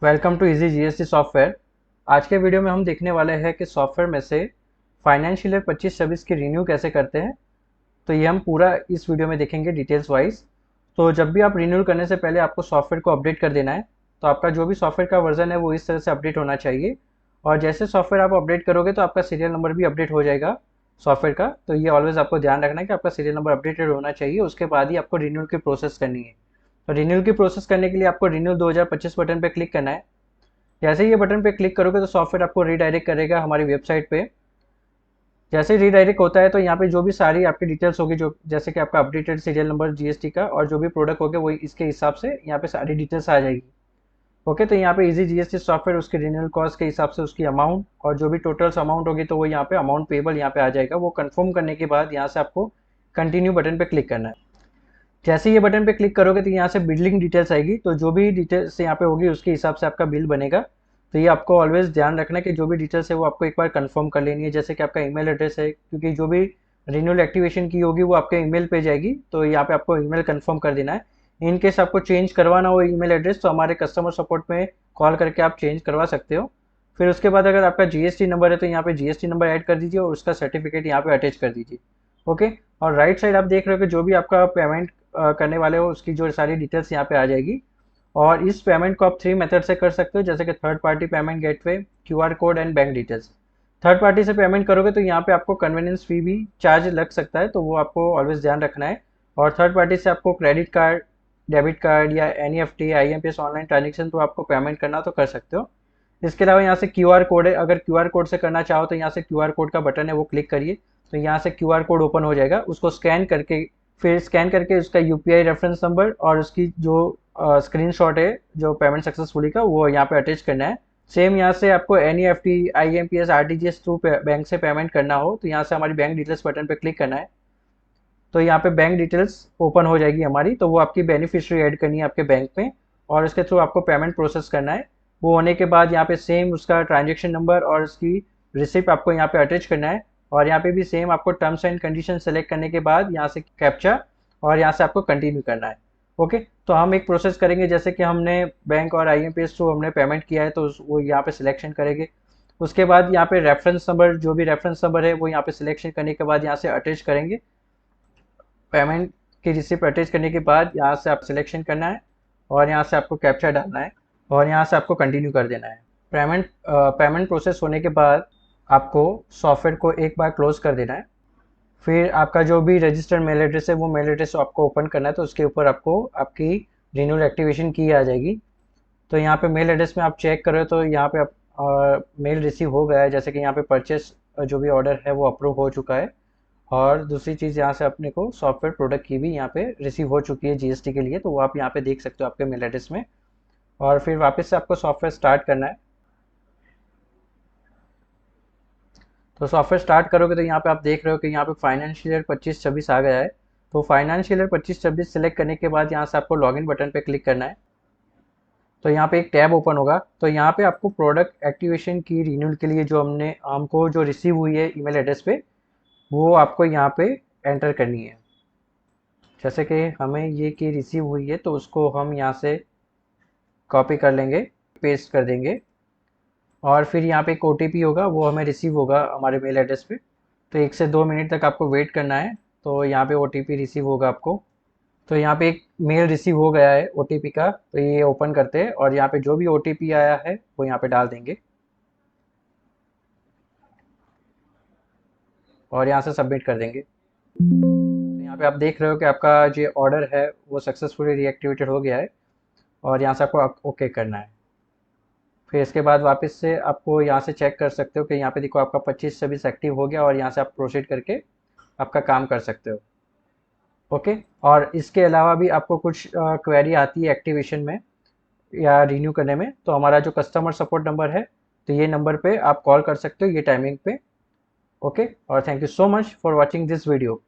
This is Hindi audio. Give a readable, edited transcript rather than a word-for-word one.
Welcome to easy GST software. आज के वीडियो में हम देखने वाले हैं कि सॉफ्टवेयर में से फाइनेंशियल ईयर 25-26 की रिन्यू कैसे करते हैं। तो ये हम पूरा इस वीडियो में देखेंगे डिटेल्स वाइज। तो जब भी आप रिन्यू करने से पहले आपको सॉफ्टवेयर को अपडेट कर देना है। तो आपका जो भी सॉफ्टवेयर का वर्जन है वो इस तरह से अपडेट होना चाहिए। और जैसे सॉफ्टवेयर आप अपडेट करोगे तो आपका सीरियल नंबर भी अपडेट हो जाएगा सॉफ्टवेयर का। तो ये ऑलवेज आपको ध्यान रखना है कि आपका सीरियल नंबर अपडेटेड होना चाहिए, उसके बाद ही आपको रिन्यूअल की प्रोसेस करनी है। तो रिन्यूअल की प्रोसेस करने के लिए आपको रिन्यूअल 2025 बटन पर क्लिक करना है। जैसे ही ये बटन पे क्लिक करोगे तो सॉफ्टवेयर आपको रीडायरेक्ट करेगा हमारी वेबसाइट पे। जैसे ही रीडायरेक्ट होता है तो यहाँ पे जो भी सारी आपकी डिटेल्स होगी, जो जैसे कि आपका अपडेटेड सीरियल नंबर जीएसटी का और जो भी प्रोडक्ट होगा वही इसके हिसाब से यहाँ पे सारी डिटेल्स आ जाएगी। ओके, तो यहाँ पे इजी जीएसटी सॉफ्टवेयर उसके रिन्यूअल कॉस्ट के हिसाब से उसकी अमाउंट और जो भी टोटल अमाउंट होगी तो वो यहाँ पे अमाउंट पेबल यहाँ पे आ जाएगा। वो कंफर्म करने के बाद यहाँ से आपको कंटिन्यू बटन पे क्लिक करना है। जैसे ये बटन पे क्लिक करोगे तो यहाँ से बिलिंग डिटेल्स आएगी, तो जो भी डिटेल्स यहाँ पे होगी उसके हिसाब से आपका बिल बनेगा। तो ये आपको ऑलवेज ध्यान रखना है कि जो भी डिटेल्स है वो आपको एक बार कंफर्म कर लेनी है। जैसे कि आपका ईमेल एड्रेस है, क्योंकि जो भी रिन्यूअल एक्टिवेशन की होगी वो आपके ईमेल पे जाएगी, तो यहाँ पे आपको ईमेल कंफर्म कर देना है। इन केस आपको चेंज करवाना हो ईमेल एड्रेस तो हमारे कस्टमर सपोर्ट में कॉल करके आप चेंज करवा सकते हो। फिर उसके बाद अगर आपका जीएसटी नंबर है तो यहाँ पे जीएसटी नंबर ऐड कर दीजिए और उसका सर्टिफिकेट यहाँ पे अटैच कर दीजिए। ओके, और राइट साइड आप देख रहे हो कि जो भी आपका पेमेंट करने वाले हो उसकी जो सारी डिटेल्स यहाँ पे आ जाएगी। और इस पेमेंट को आप 3 मेथड से कर सकते हो, जैसे कि third party payment gateway, QR code and bank details. Third party से पेमेंट करोगे तो यहाँ पे आपको कन्वीनियंस फी भी चार्ज लग सकता है, तो वो आपको ऑलवेज ध्यान रखना है। और थर्ड पार्टी से आपको क्रेडिट कार्ड, डेबिट कार्ड या एनईएफटी, आईएमपीएस ऑनलाइन ट्रांजेक्शन तो आपको पेमेंट करना तो कर सकते हो। इसके अलावा यहाँ से क्यूआर कोड है, अगर क्यूआर कोड से करना चाहो तो यहाँ से क्यूआर कोड का बटन है वो क्लिक करिए, तो यहाँ से क्यूआर कोड ओपन हो जाएगा। उसको स्कैन करके फिर स्कैन करके उसका यूपीआई रेफरेंस नंबर और उसकी जो स्क्रीनशॉट है जो पेमेंट सक्सेसफुली का वो यहाँ पे अटैच करना है। सेम यहाँ से आपको NEFT, IMPS, RTGS through bank से पेमेंट करना हो तो यहाँ से हमारी बैंक डिटेल्स बटन पे क्लिक करना है। तो यहाँ पे बैंक डिटेल्स ओपन हो जाएगी हमारी, तो वो आपकी बेनिफिशियरी ऐड करनी है आपके बैंक में और उसके थ्रू आपको पेमेंट प्रोसेस करना है। वो होने के बाद यहाँ पे सेम उसका ट्रांजेक्शन नंबर और उसकी रिसिप्ट आपको यहाँ पे अटैच करना है। और यहाँ पे भी सेम आपको टर्म्स एंड कंडीशन सेलेक्ट करने के बाद यहाँ से कैप्चा और यहाँ से आपको कंटिन्यू करना है। ओके, तो हम एक प्रोसेस करेंगे, जैसे कि हमने बैंक और आईएमपीएस थ्रू हमने पेमेंट किया है तो वो यहाँ पे सिलेक्शन करेंगे। उसके बाद यहाँ पे रेफरेंस नंबर, जो भी रेफरेंस नंबर है वो यहाँ पे सिलेक्शन करने के बाद यहाँ से अटैच करेंगे। पेमेंट की रिसिप्ट अटैच करने के बाद यहाँ से आप सिलेक्शन करना है और यहाँ से आपको कैप्चा डालना है और यहाँ से आपको कंटिन्यू कर देना है। पेमेंट प्रोसेस होने के बाद आपको सॉफ्टवेयर को एक बार क्लोज कर देना है। फिर आपका जो भी रजिस्टर्ड मेल एड्रेस है वो मेल एड्रेस आपको ओपन करना है, तो उसके ऊपर आपको आपकी रिन्यूअल एक्टिवेशन की आ जाएगी। तो यहाँ पे मेल एड्रेस में आप चेक करो तो यहाँ पे आप मेल रिसीव हो गया है, जैसे कि यहाँ पे परचेस जो भी ऑर्डर है वो अप्रूव हो चुका है। और दूसरी चीज़ यहाँ से अपने को सॉफ्टवेयर प्रोडक्ट की भी यहाँ पे रिसीव हो चुकी है जीएसटी के लिए, तो वो आप यहाँ पे देख सकते हो आपके मेल एड्रेस में। और फिर वापस से आपको सॉफ्टवेयर स्टार्ट करना है। तो सॉफ्टवेयर स्टार्ट करोगे तो यहाँ पे आप देख रहे हो कि यहाँ पे फाइनेंशियल ईयर 25-26 आ गया है। तो फाइनेंशियल ईयर 25-26 सेलेक्ट करने के बाद यहाँ से आपको लॉगिन बटन पे क्लिक करना है। तो यहाँ पे एक टैब ओपन होगा, तो यहाँ पे आपको प्रोडक्ट एक्टिवेशन की रिन्यूअल के लिए जो हमको जो रिसीव हुई है ईमेल एड्रेस पे वो आपको यहाँ पे एंटर करनी है। जैसे कि हमें ये की रिसीव हुई है तो उसको हम यहाँ से कॉपी कर लेंगे, पेस्ट कर देंगे। और फिर यहाँ पे एक ओटीपी होगा वो हमें रिसीव होगा हमारे मेल एड्रेस पे, तो 1 से 2 मिनट तक आपको वेट करना है। तो यहाँ पे ओटीपी रिसीव होगा आपको। तो यहाँ पे एक मेल रिसीव हो गया है ओटीपी का, तो ये ओपन करते हैं और यहाँ पे जो भी ओटीपी आया है वो यहाँ पे डाल देंगे और यहाँ से सबमिट कर देंगे। तो यहाँ पे आप देख रहे हो कि आपका जो ऑर्डर है वो सक्सेसफुली रीएक्टिवेटेड हो गया है और यहाँ से आपको ओके करना है। फिर इसके बाद वापस से आपको यहाँ से चेक कर सकते हो कि यहाँ पे देखो आपका 25-26 एक्टिव हो गया और यहाँ से आप प्रोसीड करके आपका काम कर सकते हो। ओके, और इसके अलावा भी आपको कुछ क्वेरी आती है एक्टिवेशन में या रिन्यू करने में, तो हमारा जो कस्टमर सपोर्ट नंबर है तो ये नंबर पे आप कॉल कर सकते हो ये टाइमिंग पे। ओके, और thank you so much for watching this video.